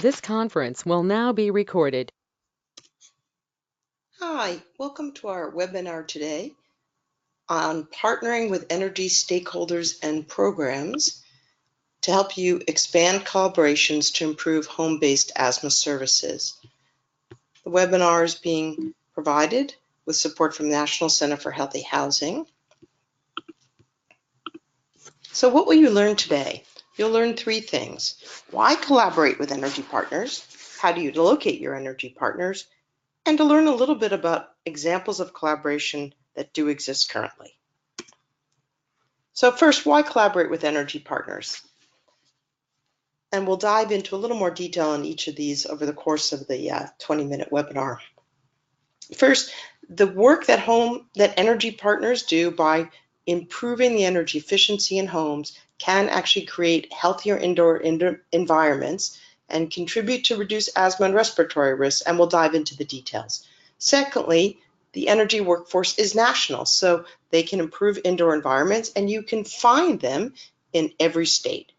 This conference will now be recorded. Hi, welcome to our webinar today on partnering with energy stakeholders and programs to help you expand collaborations to improve home-based asthma services. The webinar is being provided with support from the National Center for Healthy Housing. So what will you learn today? You'll learn three things. Why collaborate with energy partners? How do you locate your energy partners? And to learn a little bit about examples of collaboration that do exist currently. So first, why collaborate with energy partners? And we'll dive into a little more detail on each of these over the course of the 20-minute webinar. First, the work that energy partners do by improving the energy efficiency in homes can actually create healthier indoor environments and contribute to reduce asthma and respiratory risks, and we'll dive into the details. Secondly, the energy workforce is national, so they can improve indoor environments, and you can find them in every state.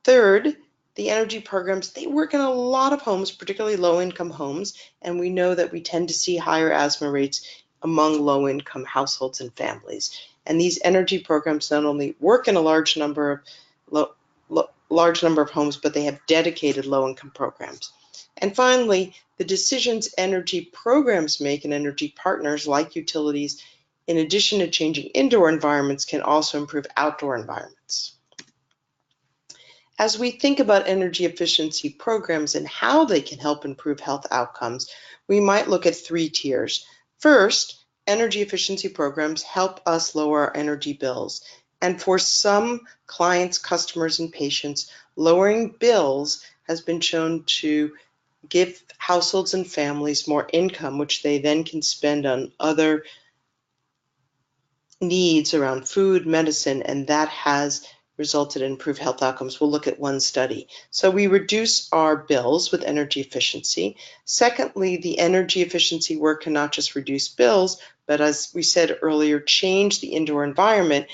Third, the energy programs, they work in a lot of homes, particularly low-income homes, and we know that we tend to see higher asthma rates among low-income households and families. And these energy programs not only work in a large number of homes, but they have dedicated low-income programs. And finally, the decisions energy programs make and energy partners like utilities, in addition to changing indoor environments, can also improve outdoor environments. As we think about energy efficiency programs and how they can help improve health outcomes, we might look at three tiers. First, energy efficiency programs help us lower our energy bills. And for some clients, customers, and patients, lowering bills has been shown to give households and families more income, which they then can spend on other needs around food, medicine, and that has resulted in improved health outcomes. We'll look at one study. So we reduce our bills with energy efficiency. Secondly, the energy efficiency work can not just reduce bills, but as we said earlier, change the indoor environment.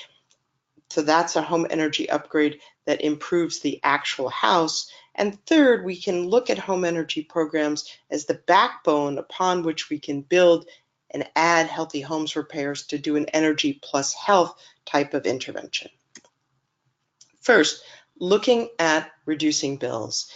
So that's a home energy upgrade that improves the actual house. And third, we can look at home energy programs as the backbone upon which we can build and add healthy homes repairs to do an energy plus health type of intervention. First, looking at reducing bills.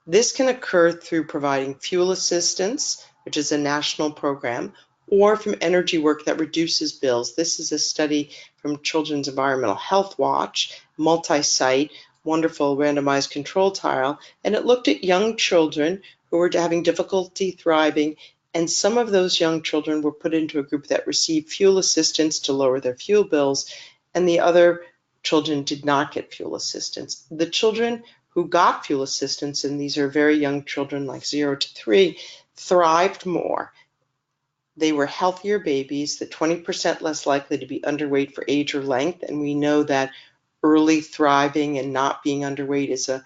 This can occur through providing fuel assistance, which is a national program, or from energy work that reduces bills. This is a study from Children's Environmental Health Watch, multi-site, wonderful randomized control trial, and it looked at young children who were having difficulty thriving, and some of those young children were put into a group that received fuel assistance to lower their fuel bills, and the other children did not get fuel assistance. The children who got fuel assistance, and these are very young children like 0 to 3, thrived more. They were healthier babies, the 20% less likely to be underweight for age or length, and we know that early thriving and not being underweight is a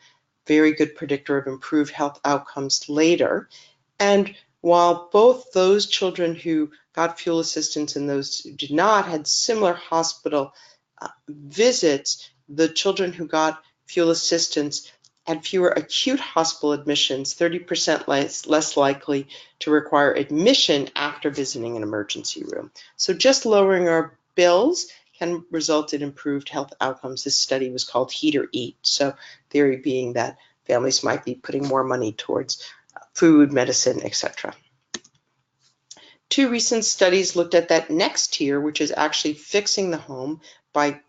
very good predictor of improved health outcomes later. And while both those children who got fuel assistance and those who did not had similar hospital visits, the children who got fuel assistance had fewer acute hospital admissions, 30% less likely to require admission after visiting an emergency room. So just lowering our bills can result in improved health outcomes. This study was called Heat or Eat. So theory being that families might be putting more money towards food, medicine, etc. Two recent studies looked at that next tier, which is actually fixing the home by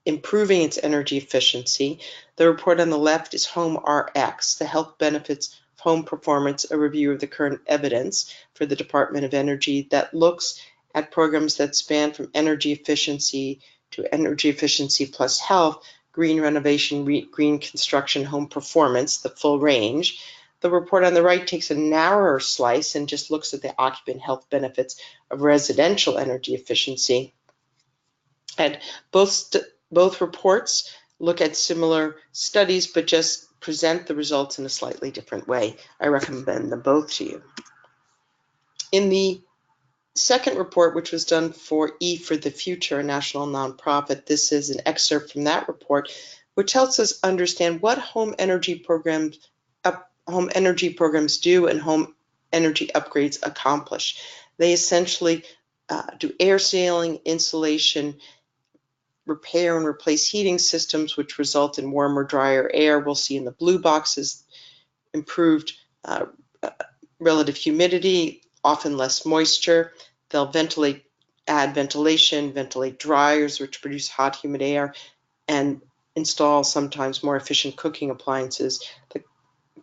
improving its energy efficiency. The report on the left is Home RX, the health benefits of home performance, a review of the current evidence for the Department of Energy that looks at programs that span from energy efficiency to energy efficiency plus health, green renovation, green construction, home performance, the full range. The report on the right takes a narrower slice and just looks at the occupant health benefits of residential energy efficiency. And both reports look at similar studies, but just present the results in a slightly different way. I recommend them both to you. In the second report, which was done for E for the Future, a national nonprofit, this is an excerpt from that report, which helps us understand what home energy programs home energy programs do and home energy upgrades accomplish. They essentially do air sealing, insulation, repair and replace heating systems, which result in warmer, drier air. We'll see in the blue boxes improved relative humidity, often less moisture. They'll add ventilation, ventilate dryers, which produce hot, humid air, and install sometimes more efficient cooking appliances. The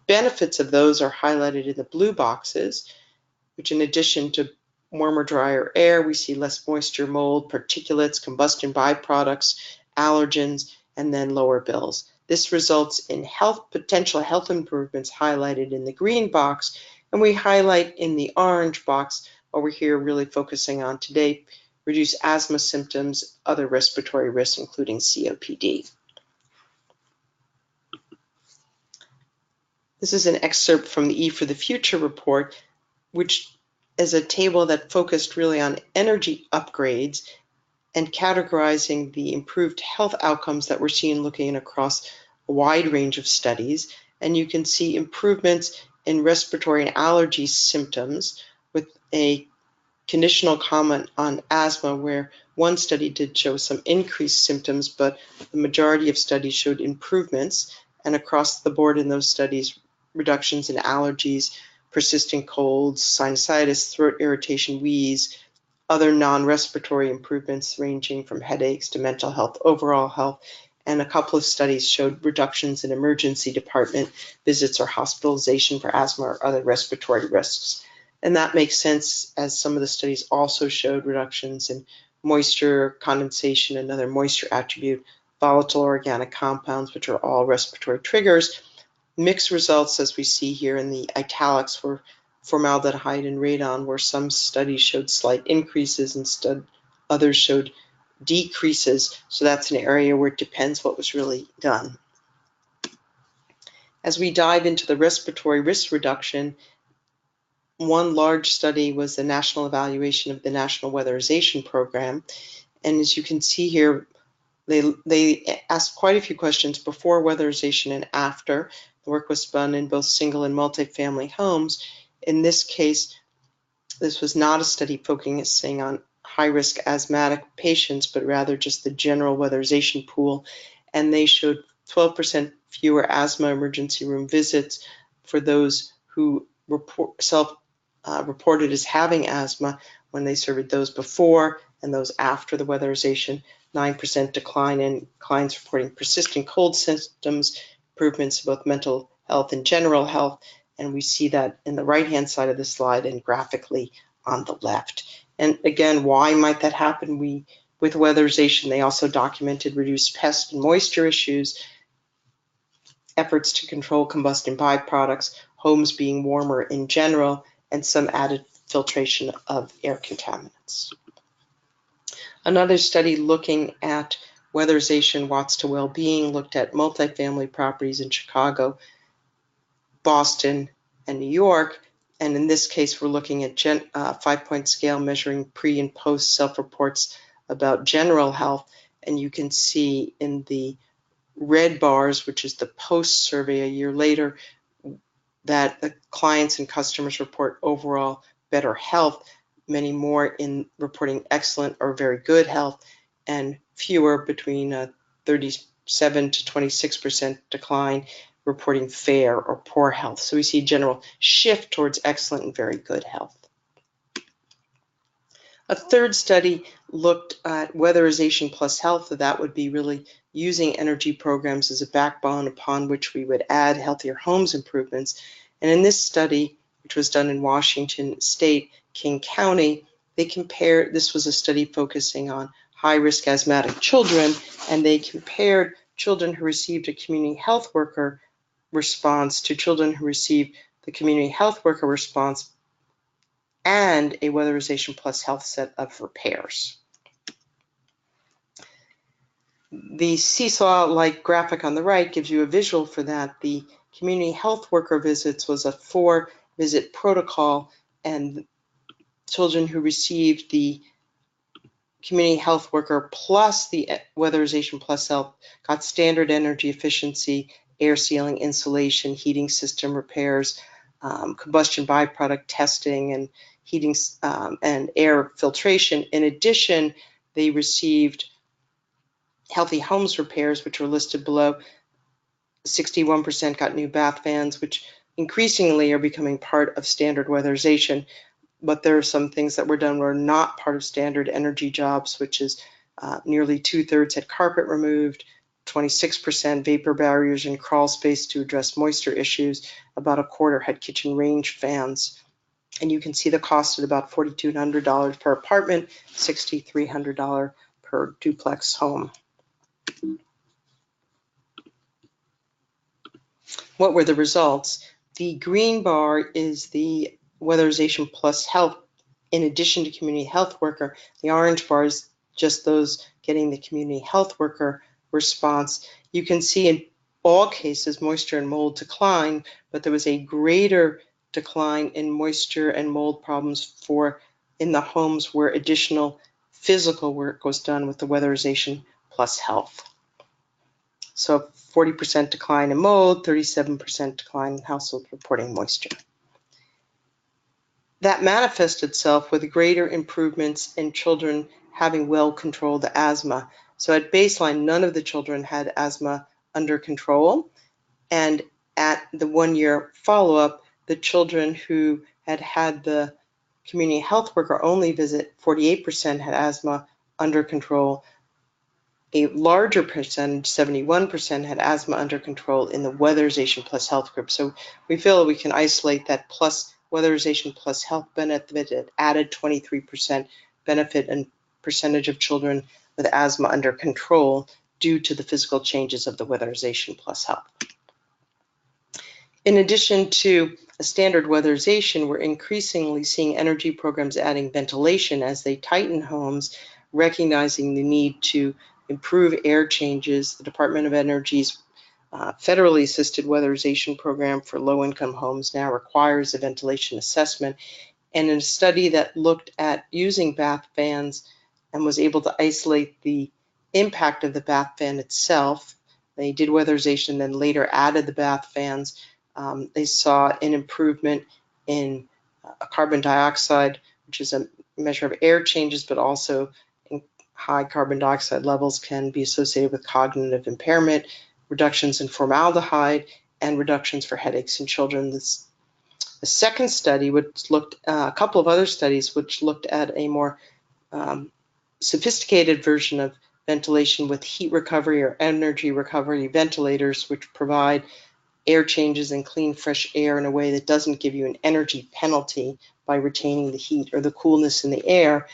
benefits of those are highlighted in the blue boxes, which in addition to warmer, drier air, we see less moisture, mold, particulates, combustion byproducts, allergens, and then lower bills. This results in potential health improvements highlighted in the green box, and we highlight in the orange box what we're here really focusing on today: reduce asthma symptoms, other respiratory risks, including COPD. This is an excerpt from the E for the Future report, which is a table that focused really on energy upgrades and categorizing the improved health outcomes that we're seeing looking across a wide range of studies. And you can see improvements in respiratory and allergy symptoms with a conditional comment on asthma, where one study did show some increased symptoms, but the majority of studies showed improvements. And across the board in those studies, reductions in allergies, persistent colds, sinusitis, throat irritation, wheeze, other non-respiratory improvements ranging from headaches to mental health, overall health, and a couple of studies showed reductions in emergency department visits or hospitalization for asthma or other respiratory risks. And that makes sense, as some of the studies also showed reductions in moisture, condensation, and other moisture attribute, volatile organic compounds, which are all respiratory triggers. Mixed results, as we see here in the italics, for formaldehyde and radon, where some studies showed slight increases and others showed decreases. So that's an area where it depends what was really done. As we dive into the respiratory risk reduction, one large study was the national evaluation of the National Weatherization Program. And as you can see here, they asked quite a few questions before weatherization and after. The work was done in both single and multifamily homes. In this case, this was not a study focusing on high-risk asthmatic patients, but rather just the general weatherization pool. And they showed 12% fewer asthma emergency room visits for those who reported as having asthma when they surveyed those before and those after the weatherization. 9% decline in clients reporting persistent cold symptoms, improvements in both mental health and general health. And we see that in the right-hand side of the slide and graphically on the left. And again, why might that happen? With weatherization, they also documented reduced pest and moisture issues, efforts to control combustion byproducts, homes being warmer in general, and some added filtration of air contaminants. Another study looking at weatherization watts to well-being looked at multifamily properties in Chicago, Boston, and New York. And in this case, we're looking at 5-point scale measuring pre and post self-reports about general health. And you can see in the red bars, which is the post survey a year later, that the clients and customers report overall better health, many more in reporting excellent or very good health, and fewer, between 37 to 26% decline, reporting fair or poor health. So we see a general shift towards excellent and very good health. A third study looked at weatherization plus health. That would be really using energy programs as a backbone upon which we would add healthier homes improvements. And in this study, which was done in Washington State, King County, this was a study focusing on high-risk asthmatic children, and they compared children who received a community health worker response to children who received the community health worker response and a weatherization plus health set of repairs. The seesaw-like graphic on the right gives you a visual for that. The community health worker visits was a 4-visit protocol, and children who received the community health worker plus the weatherization plus health got standard energy efficiency, air sealing, insulation, heating system repairs, combustion byproduct testing, and heating and air filtration. In addition, they received healthy homes repairs, which were listed below. 61% got new bath fans, which increasingly are becoming part of standard weatherization. But there are some things that were done were not part of standard energy jobs, which is nearly 2/3 had carpet removed, 26% vapor barriers and crawl space to address moisture issues, about a quarter had kitchen range fans. And you can see the cost at about $4,200 per apartment, $6,300 per duplex home. What were the results? The green bar is the Weatherization plus health in addition to community health worker. The orange bar is just those getting the community health worker response. You can see in all cases moisture and mold decline, but there was a greater decline in moisture and mold problems in the homes where additional physical work was done with the Weatherization plus health. So 40% decline in mold, 37% decline in household reporting moisture. That manifests itself with greater improvements in children having well-controlled asthma. So at baseline, none of the children had asthma under control. And at the 1-year follow-up, the children who had the community health worker only visit, 48% had asthma under control. A larger percentage, 71%, had asthma under control in the Weatherization plus health group. So we feel we can isolate that plus Weatherization plus health benefit at added 23% benefit and percentage of children with asthma under control due to the physical changes of the Weatherization plus health. In addition to a standard weatherization, we're increasingly seeing energy programs adding ventilation as they tighten homes, recognizing the need to improve air changes. The Department of Energy's federally assisted weatherization program for low-income homes now requires a ventilation assessment. And in a study that looked at using bath fans and was able to isolate the impact of the bath fan itself, they did weatherization, then later added the bath fans. They saw an improvement in carbon dioxide, which is a measure of air changes, but also high carbon dioxide levels can be associated with cognitive impairment, reductions in formaldehyde, and reductions for headaches in children. The second study, which looked a couple of other studies, which looked at a more sophisticated version of ventilation with heat recovery or energy recovery ventilators, which provide air changes and clean, fresh air in a way that doesn't give you an energy penalty by retaining the heat or the coolness in the air.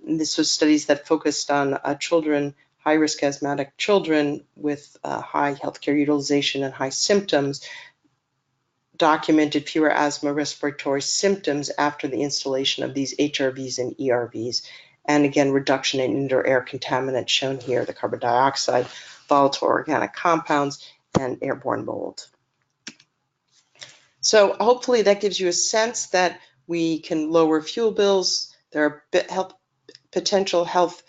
And this was studies that focused on children, high-risk asthmatic children with high healthcare utilization and high symptoms, documented fewer asthma respiratory symptoms after the installation of these HRVs and ERVs. And again, reduction in indoor air contaminants shown here, the carbon dioxide, volatile organic compounds, and airborne mold. So hopefully that gives you a sense that we can lower fuel bills. There are potential health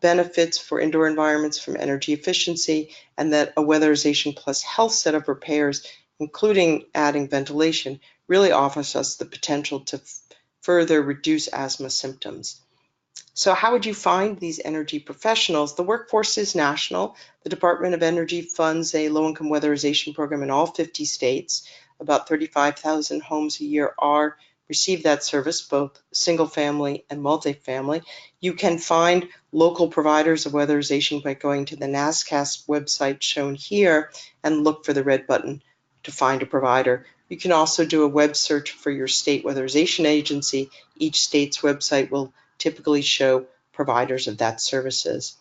benefits for indoor environments from energy efficiency, and that a weatherization plus health set of repairs, including adding ventilation, really offers us the potential to further reduce asthma symptoms. So how would you find these energy professionals? The workforce is national. The Department of Energy funds a low-income weatherization program in all 50 states. About 35,000 homes a year receive that service, both single-family and multifamily. You can find local providers of weatherization by going to the NASCAS website shown here and look for the red button to find a provider. You can also do a web search for your state weatherization agency. Each state's website will typically show providers of that services.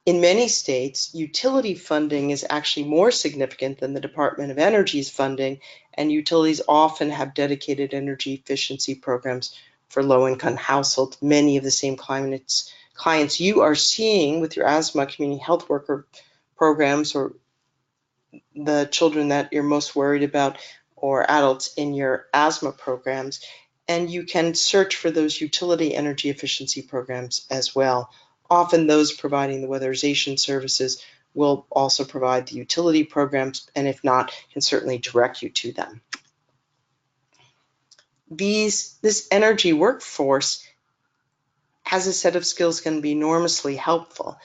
In many states, utility funding is actually more significant than the Department of Energy's funding, and utilities often have dedicated energy efficiency programs for low-income households. Many of the same clients you are seeing with your asthma community health worker programs, or the children that you're most worried about, or adults in your asthma programs. And you can search for those utility energy efficiency programs as well. Often those providing the weatherization services will also provide the utility programs, and if not, can certainly direct you to them. This energy workforce has a set of skills can be enormously helpful.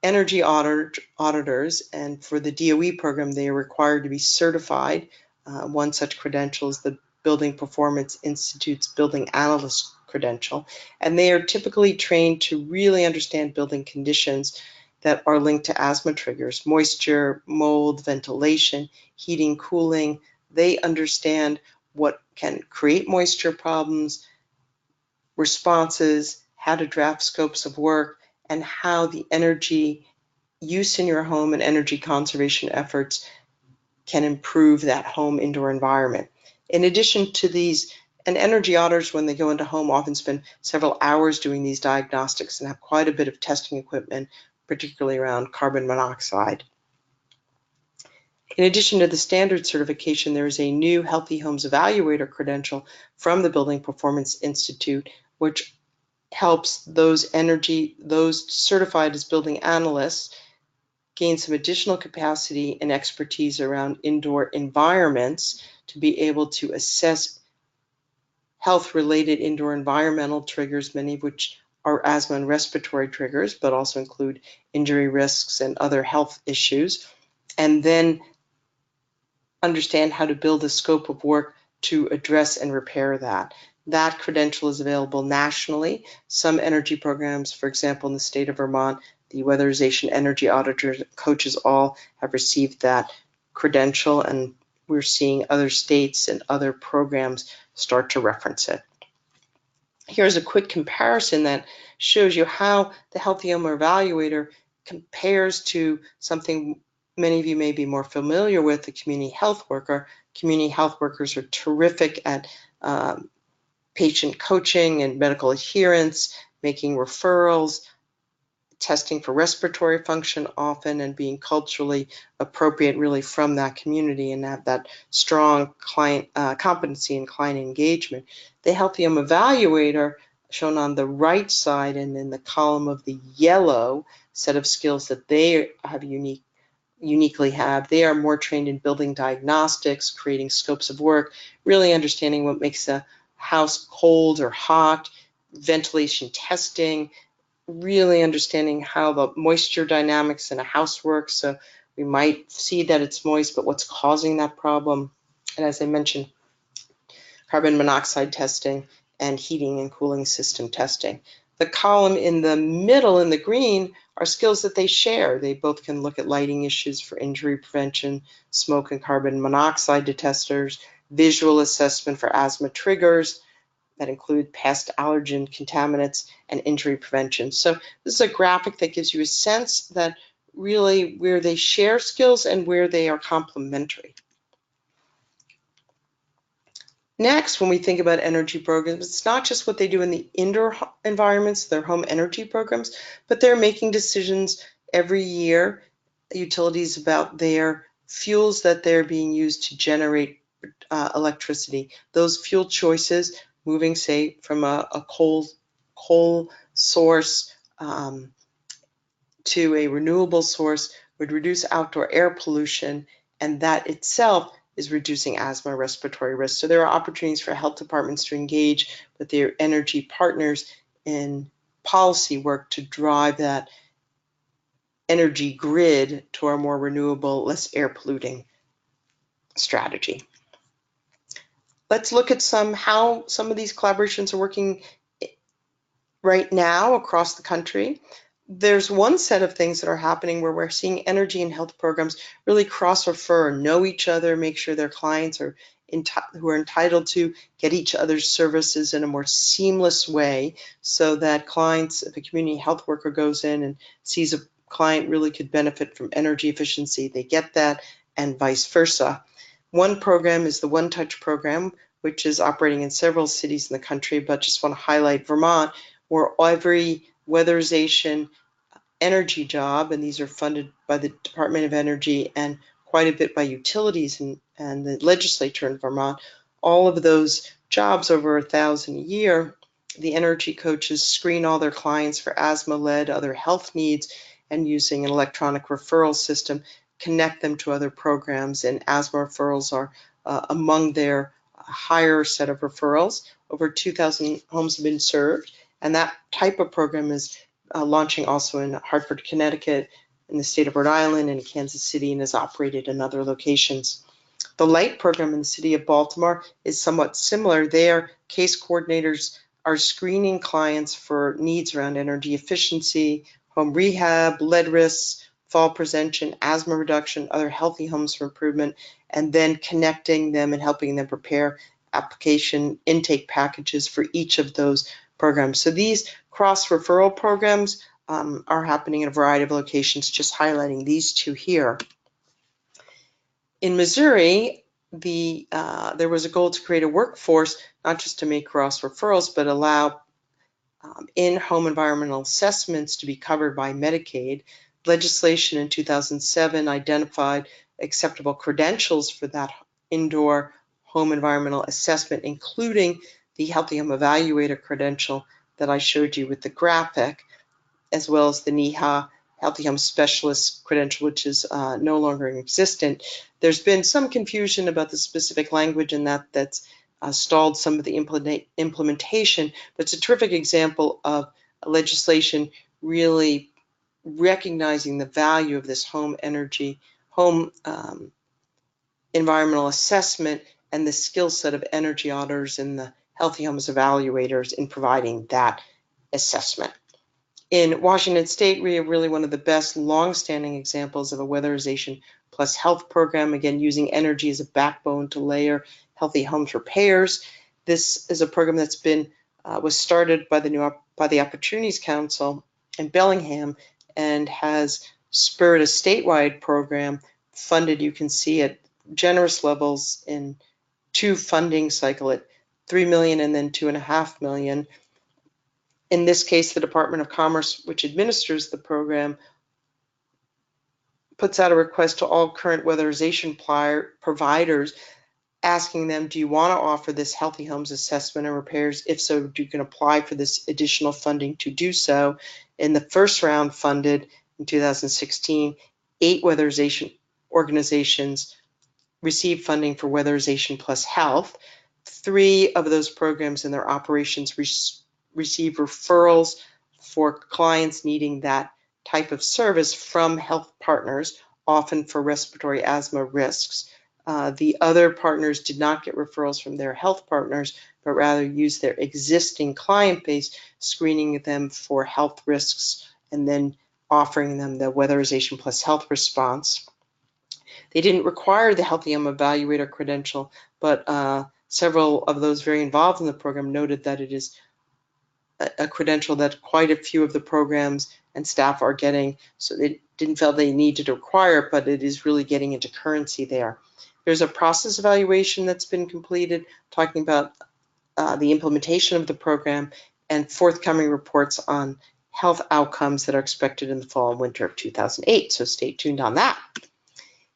Energy auditors, and for the DOE program, they are required to be certified. One such credential is the Building Performance Institute's Building Analyst credential, and they are typically trained to really understand building conditions that are linked to asthma triggers: moisture, mold, ventilation, heating, cooling. They understand what can create moisture problems, responses, how to draft scopes of work, and how the energy use in your home and energy conservation efforts can improve that home indoor environment. In addition to these, and energy auditors, when they go into home, often spend several hours doing these diagnostics and have quite a bit of testing equipment, particularly around carbon monoxide. In addition to the standard certification, there is a new Healthy Homes Evaluator credential from the Building Performance Institute, which helps those certified as building analysts gain some additional capacity and expertise around indoor environments to be able to assess health-related indoor environmental triggers, many of which are asthma and respiratory triggers, but also include injury risks and other health issues, and then understand how to build a scope of work to address and repair that. That credential is available nationally. Some energy programs, for example, in the state of Vermont, the Weatherization Energy Auditors coaches all have received that credential, and we're seeing other states and other programs start to reference it. Here's a quick comparison that shows you how the Healthy Home Evaluator compares to something many of you may be more familiar with, the community health worker. Community health workers are terrific at patient coaching and medical adherence, making referrals, testing for respiratory function often, and being culturally appropriate really from that community, and have that strong client competency and client engagement. The Healthy Home Evaluator, shown on the right side and in the column of the yellow set of skills that they have uniquely have. They are more trained in building diagnostics, creating scopes of work, really understanding what makes a house cold or hot, ventilation testing, really understanding how the moisture dynamics in a house works. So we might see that it's moist, but what's causing that problem? And as I mentioned, carbon monoxide testing and heating and cooling system testing. The column in the middle in the green are skills that they share. They both can look at lighting issues for injury prevention, smoke and carbon monoxide detectors, visual assessment for asthma triggers that include pest allergen contaminants, and injury prevention. So this is a graphic that gives you a sense that really where they share skills and where they are complementary. Next, when we think about energy programs, it's not just what they do in the indoor environments, their home energy programs, but they're making decisions every year, utilities, about their fuels that they're being used to generate electricity. Those fuel choices, moving, say, from a coal source to a renewable source, would reduce outdoor air pollution, and that itself is reducing asthma respiratory risk. So there are opportunities for health departments to engage with their energy partners in policy work to drive that energy grid to a more renewable, less air polluting strategy. Let's look at how some of these collaborations are working right now across the country. There's one set of things that are happening where we're seeing energy and health programs really cross-refer, know each other, make sure their clients are who are entitled to get each other's services in a more seamless way, so that clients, if a community health worker goes in and sees a client really could benefit from energy efficiency, they get that, and vice versa. One program is the One Touch program, which is operating in several cities in the country, but just want to highlight Vermont, where every weatherization energy job, and these are funded by the Department of Energy and quite a bit by utilities and the legislature in Vermont, all of those jobs, over 1,000 a year, the energy coaches screen all their clients for asthma, lead, other health needs, and using an electronic referral system, connect them to other programs, and asthma referrals are among their higher set of referrals. Over 2,000 homes have been served, and that type of program is launching also in Hartford, Connecticut, in the state of Rhode Island, and Kansas City, and is operated in other locations. The LIGHT program in the city of Baltimore is somewhat similar. There, case coordinators are screening clients for needs around energy efficiency, home rehab, lead risks, fall prevention, asthma reduction, other healthy homes for improvement, and then connecting them and helping them prepare application intake packages for each of those programs. So these cross-referral programs are happening in a variety of locations, just highlighting these two here. In Missouri, there was a goal to create a workforce, not just to make cross referrals, but allow in-home environmental assessments to be covered by Medicaid. Legislation in 2007 identified acceptable credentials for that indoor home environmental assessment, including the Healthy Home Evaluator credential that I showed you with the graphic, as well as the NEHA Healthy Home Specialist credential, which is no longer existent. There's been some confusion about the specific language in that's stalled some of the implementation, but it's a terrific example of legislation really recognizing the value of this home environmental assessment and the skill set of energy auditors and the Healthy Homes evaluators in providing that assessment. In Washington State, we have really one of the best long-standing examples of a weatherization plus health program, again, using energy as a backbone to layer healthy homes repairs. This is a program that's was started by the Opportunities Council in Bellingham and has spurred a statewide program funded, you can see, at generous levels in two funding cycle at $3 million and then $2.5 million. In this case, the Department of Commerce, which administers the program, puts out a request to all current weatherization providers, asking them, do you want to offer this Healthy Homes assessment and repairs? If so, you can apply for this additional funding to do so. In the first round funded in 2016, 8 weatherization organizations received funding for weatherization plus health. 3 of those programs and their operations receive referrals for clients needing that type of service from health partners, often for respiratory asthma risks. The other partners did not get referrals from their health partners, but rather used their existing client base, screening them for health risks and then offering them the weatherization plus health response. They didn't require the Healthy Home Evaluator credential, but several of those very involved in the program noted that it is a credential that quite a few of the programs and staff are getting, so they didn't feel they needed to require it, but it is really getting into currency there. There's a process evaluation that's been completed talking about the implementation of the program and forthcoming reports on health outcomes that are expected in the fall and winter of 2008, so stay tuned on that.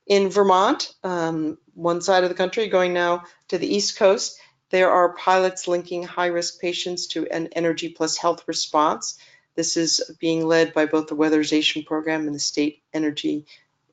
In Vermont, one side of the country, going now to the East Coast, there are pilots linking high-risk patients to an energy plus health response. This is being led by both the Weatherization Program and the State Energy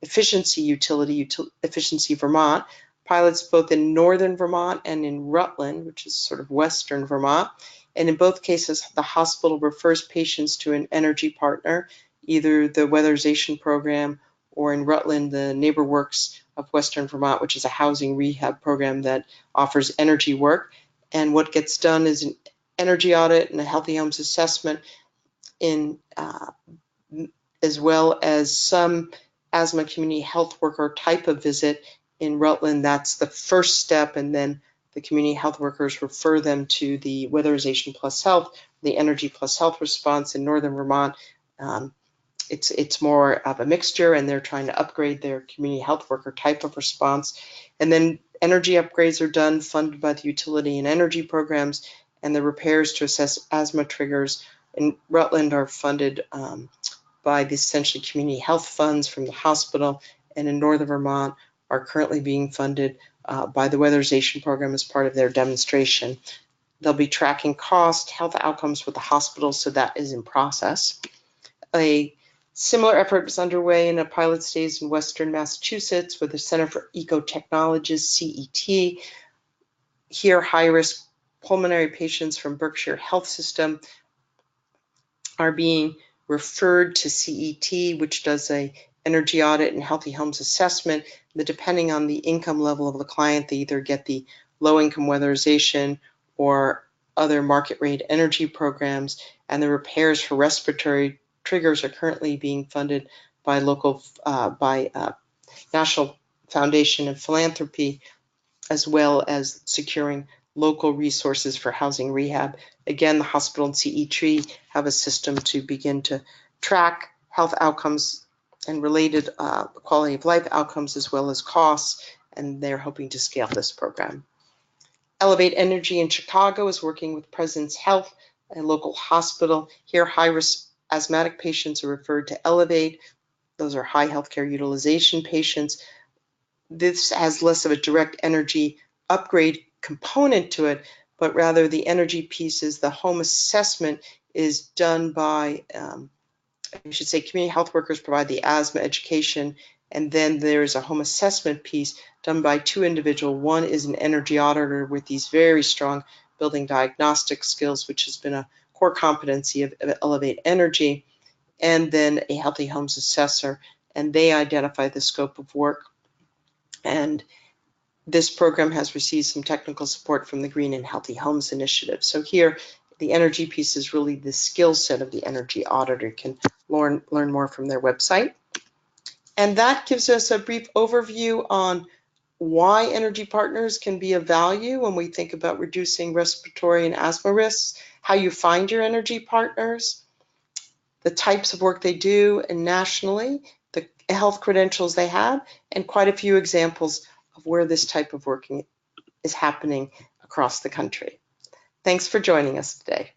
Efficiency Utility, Efficiency Vermont. Pilots both in northern Vermont and in Rutland, which is sort of western Vermont. And in both cases, the hospital refers patients to an energy partner, either the Weatherization Program or in Rutland, the NeighborWorks of Western Vermont, which is a housing rehab program that offers energy work. And what gets done is an energy audit and a Healthy Homes assessment, as well as some asthma community health worker type of visit. In Rutland, that's the first step, and then the community health workers refer them to the Weatherization plus health, the energy plus health response. In northern Vermont, it's more of a mixture, and they're trying to upgrade their community health worker type of response. And then energy upgrades are done, funded by the utility and energy programs, and the repairs to assess asthma triggers in Rutland are funded by the essentially community health funds from the hospital, and in northern Vermont are currently being funded by the Weatherization Program as part of their demonstration. They'll be tracking cost, health outcomes with the hospital, so that is in process. A Similar effort is underway in a pilot stage in Western Massachusetts with the Center for Ecotechnologies, CET. Here, high-risk pulmonary patients from Berkshire Health System are being referred to CET, which does a energy audit and healthy homes assessment. Depending on the income level of the client, they either get the low-income weatherization or other market rate energy programs, and the repairs for respiratory triggers are currently being funded by National Foundation of Philanthropy, as well as securing local resources for housing rehab. Again, the hospital and CET have a system to begin to track health outcomes and related quality of life outcomes as well as costs, and they're hoping to scale this program. Elevate Energy in Chicago is working with President's Health, a local hospital. Here, high-risk asthmatic patients are referred to Elevate. Those are high healthcare utilization patients. This has less of a direct energy upgrade component to it, but rather the energy pieces, the home assessment is done by, I should say, community health workers provide the asthma education, and then there's a home assessment piece done by two individuals. One is an energy auditor with these very strong building diagnostic skills, which has been a core competency of Elevate Energy, and then a healthy homes assessor, and they identify the scope of work. And this program has received some technical support from the Green and Healthy Homes Initiative. So here, the energy piece is really the skill set of the energy auditor. You can learn more from their website. And that gives us a brief overview on why energy partners can be of value when we think about reducing respiratory and asthma risks, how you find your energy partners, the types of work they do, and nationally, the health credentials they have, and quite a few examples of where this type of working is happening across the country. Thanks for joining us today.